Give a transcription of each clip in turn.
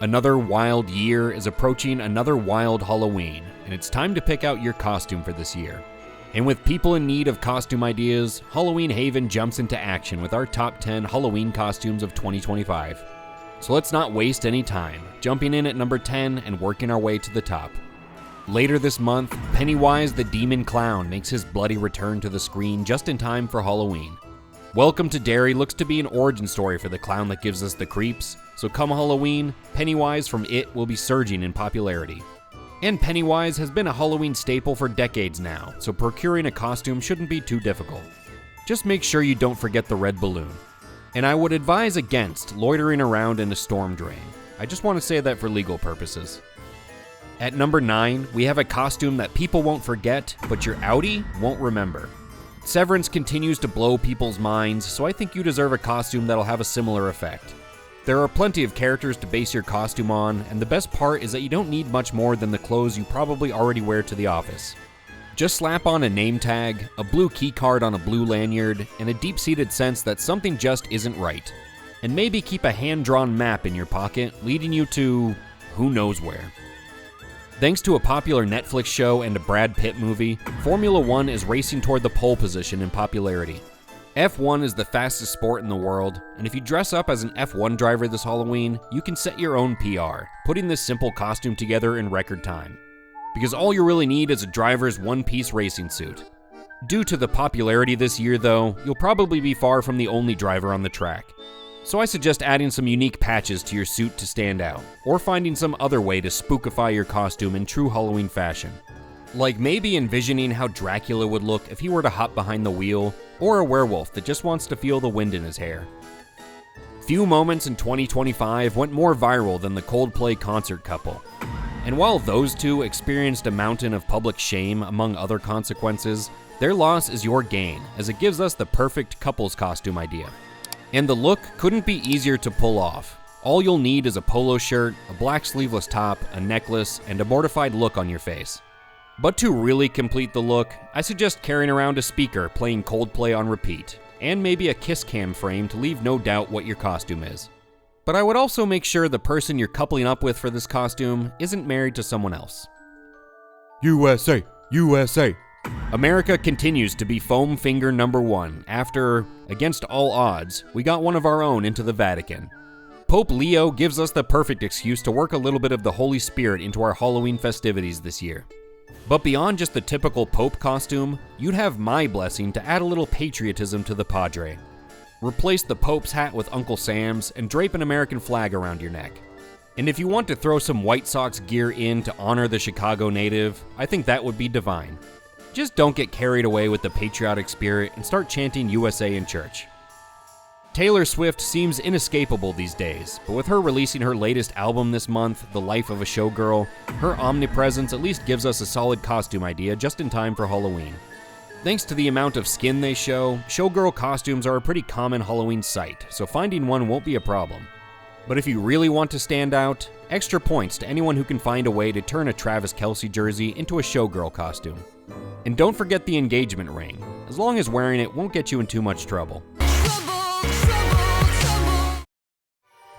Another wild year is approaching another wild Halloween, and it's time to pick out your costume for this year. And with people in need of costume ideas, Halloween Haven jumps into action with our top 10 Halloween costumes of 2025. So let's not waste any time, jumping in at number 10 and working our way to the top. Later this month, Pennywise the Demon Clown makes his bloody return to the screen just in time for Halloween. Welcome to Derry looks to be an origin story for the clown that gives us the creeps, so come Halloween, Pennywise from It will be surging in popularity. And Pennywise has been a Halloween staple for decades now, so procuring a costume shouldn't be too difficult. Just make sure you don't forget the red balloon. And I would advise against loitering around in a storm drain. I just want to say that for legal purposes. At number 9, we have a costume that people won't forget, but your outie won't remember. Severance continues to blow people's minds, so I think you deserve a costume that'll have a similar effect. There are plenty of characters to base your costume on, and the best part is that you don't need much more than the clothes you probably already wear to the office. Just slap on a name tag, a blue keycard on a blue lanyard, and a deep-seated sense that something just isn't right. And maybe keep a hand-drawn map in your pocket, leading you to who knows where. Thanks to a popular Netflix show and a Brad Pitt movie, Formula One is racing toward the pole position in popularity. F1 is the fastest sport in the world, and if you dress up as an F1 driver this Halloween, you can set your own PR, putting this simple costume together in record time. Because all you really need is a driver's one-piece racing suit. Due to the popularity this year though, you'll probably be far from the only driver on the track. So I suggest adding some unique patches to your suit to stand out, or finding some other way to spookify your costume in true Halloween fashion. Like maybe envisioning how Dracula would look if he were to hop behind the wheel, or a werewolf that just wants to feel the wind in his hair. Few moments in 2025 went more viral than the Coldplay Concert Couple. And while those two experienced a mountain of public shame among other consequences, their loss is your gain, as it gives us the perfect couples costume idea. And the look couldn't be easier to pull off. All you'll need is a polo shirt, a black sleeveless top, a necklace, and a mortified look on your face. But to really complete the look, I suggest carrying around a speaker playing Coldplay on repeat, and maybe a kiss cam frame to leave no doubt what your costume is. But I would also make sure the person you're coupling up with for this costume isn't married to someone else. USA, USA. America continues to be foam finger number 1 after, against all odds, we got one of our own into the Vatican. Pope Leo gives us the perfect excuse to work a little bit of the Holy Spirit into our Halloween festivities this year. But beyond just the typical Pope costume, you'd have my blessing to add a little patriotism to the Padre. Replace the Pope's hat with Uncle Sam's and drape an American flag around your neck. And if you want to throw some White Sox gear in to honor the Chicago native, I think that would be divine. Just don't get carried away with the patriotic spirit and start chanting USA in church. Taylor Swift seems inescapable these days, but with her releasing her latest album this month, The Life of a Showgirl, her omnipresence at least gives us a solid costume idea just in time for Halloween. Thanks to the amount of skin they show, showgirl costumes are a pretty common Halloween sight, so finding one won't be a problem. But if you really want to stand out, extra points to anyone who can find a way to turn a Travis Kelce jersey into a showgirl costume. And don't forget the engagement ring. As long as wearing it won't get you in too much trouble.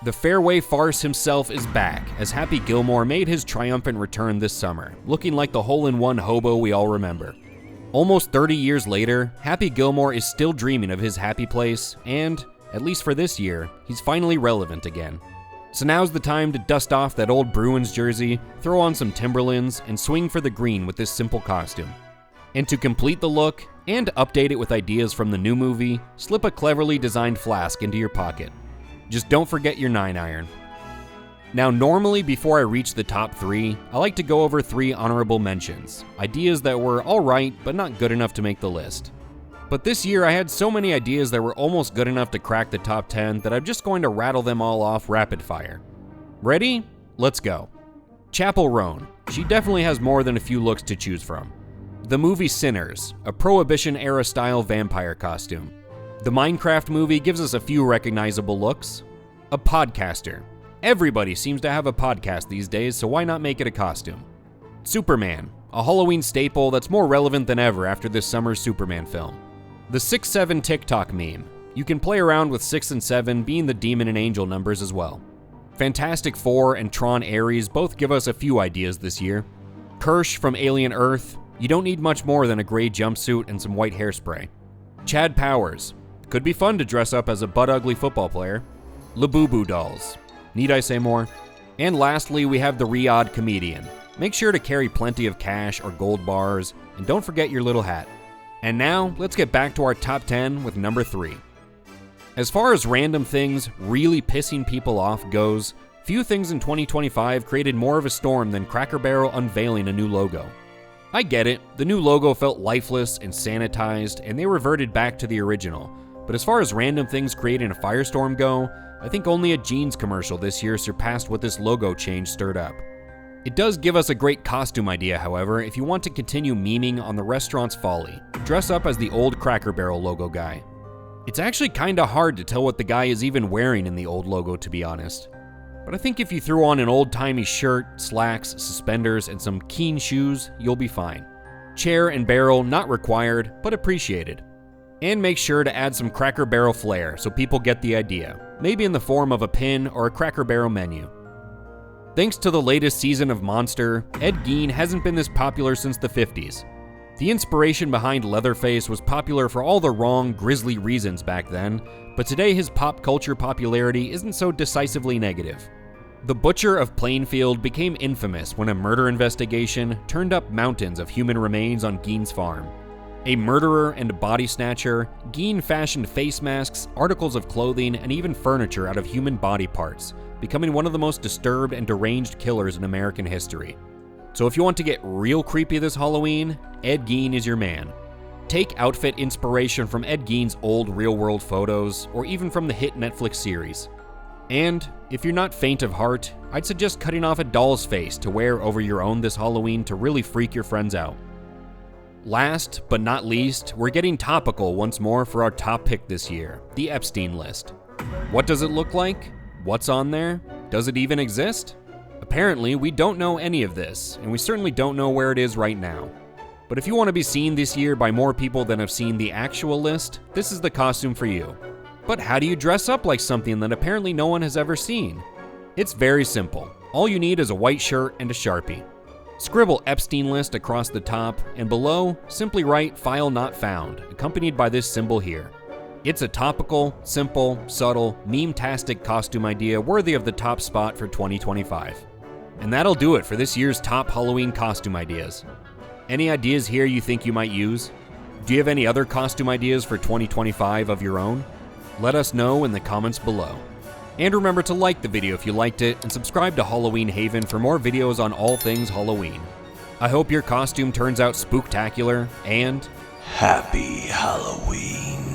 The Fairway Farce himself is back, as Happy Gilmore made his triumphant return this summer, looking like the hole-in-one hobo we all remember. Almost 30 years later, Happy Gilmore is still dreaming of his happy place, and, at least for this year, he's finally relevant again. So now's the time to dust off that old Bruins jersey, throw on some Timberlands, and swing for the green with this simple costume. And to complete the look, and update it with ideas from the new movie, slip a cleverly designed flask into your pocket. Just don't forget your 9-iron. Now normally before I reach the top 3, I like to go over 3 honorable mentions, ideas that were alright but not good enough to make the list. But this year I had so many ideas that were almost good enough to crack the top 10 that I'm just going to rattle them all off rapid fire. Ready? Let's go. Chapel Roan. She definitely has more than a few looks to choose from. The movie Sinners, a Prohibition-era style vampire costume. The Minecraft movie gives us a few recognizable looks. A podcaster. Everybody seems to have a podcast these days, so why not make it a costume? Superman, a Halloween staple that's more relevant than ever after this summer's Superman film. The 6-7 TikTok meme. You can play around with 6 and 7 being the demon and angel numbers as well. Fantastic Four and Tron Ares both give us a few ideas this year. Kirsch from Alien Earth, you don't need much more than a gray jumpsuit and some white hairspray. Chad Powers, could be fun to dress up as a butt-ugly football player. Labubu dolls, need I say more? And lastly, we have the Riyadh Comedian. Make sure to carry plenty of cash or gold bars, and don't forget your little hat. And now, let's get back to our top 10 with number 3. As far as random things really pissing people off goes, few things in 2025 created more of a storm than Cracker Barrel unveiling a new logo. I get it, the new logo felt lifeless and sanitized, and they reverted back to the original. But as far as random things creating a firestorm go, I think only a jeans commercial this year surpassed what this logo change stirred up. It does give us a great costume idea, however, if you want to continue memeing on the restaurant's folly. Dress up as the old Cracker Barrel logo guy. It's actually kinda hard to tell what the guy is even wearing in the old logo, to be honest. But I think if you threw on an old-timey shirt, slacks, suspenders, and some keen shoes, you'll be fine. Chair and barrel not required, but appreciated. And make sure to add some Cracker Barrel flair so people get the idea, maybe in the form of a pin or a Cracker Barrel menu. Thanks to the latest season of Monster, Ed Gein hasn't been this popular since the 50s. The inspiration behind Leatherface was popular for all the wrong, grisly reasons back then, but today his pop culture popularity isn't so decisively negative. The Butcher of Plainfield became infamous when a murder investigation turned up mountains of human remains on Gein's farm. A murderer and a body snatcher, Gein fashioned face masks, articles of clothing, and even furniture out of human body parts, becoming one of the most disturbed and deranged killers in American history. So if you want to get real creepy this Halloween, Ed Gein is your man. Take outfit inspiration from Ed Gein's old real-world photos, or even from the hit Netflix series. And if you're not faint of heart, I'd suggest cutting off a doll's face to wear over your own this Halloween to really freak your friends out. Last but not least, we're getting topical once more for our top pick this year, the Epstein list. What does it look like? What's on there? Does it even exist? Apparently, we don't know any of this, and we certainly don't know where it is right now. But if you want to be seen this year by more people than have seen the actual list, this is the costume for you. But how do you dress up like something that apparently no one has ever seen? It's very simple. All you need is a white shirt and a Sharpie. Scribble Epstein list across the top, and below, simply write file not found, accompanied by this symbol here. It's a topical, simple, subtle, meme-tastic costume idea worthy of the top spot for 2025. And that'll do it for this year's top Halloween costume ideas. Any ideas here you think you might use? Do you have any other costume ideas for 2025 of your own? Let us know in the comments below. And remember to like the video if you liked it, and subscribe to Halloween Haven for more videos on all things Halloween. I hope your costume turns out spooktacular, and Happy Halloween.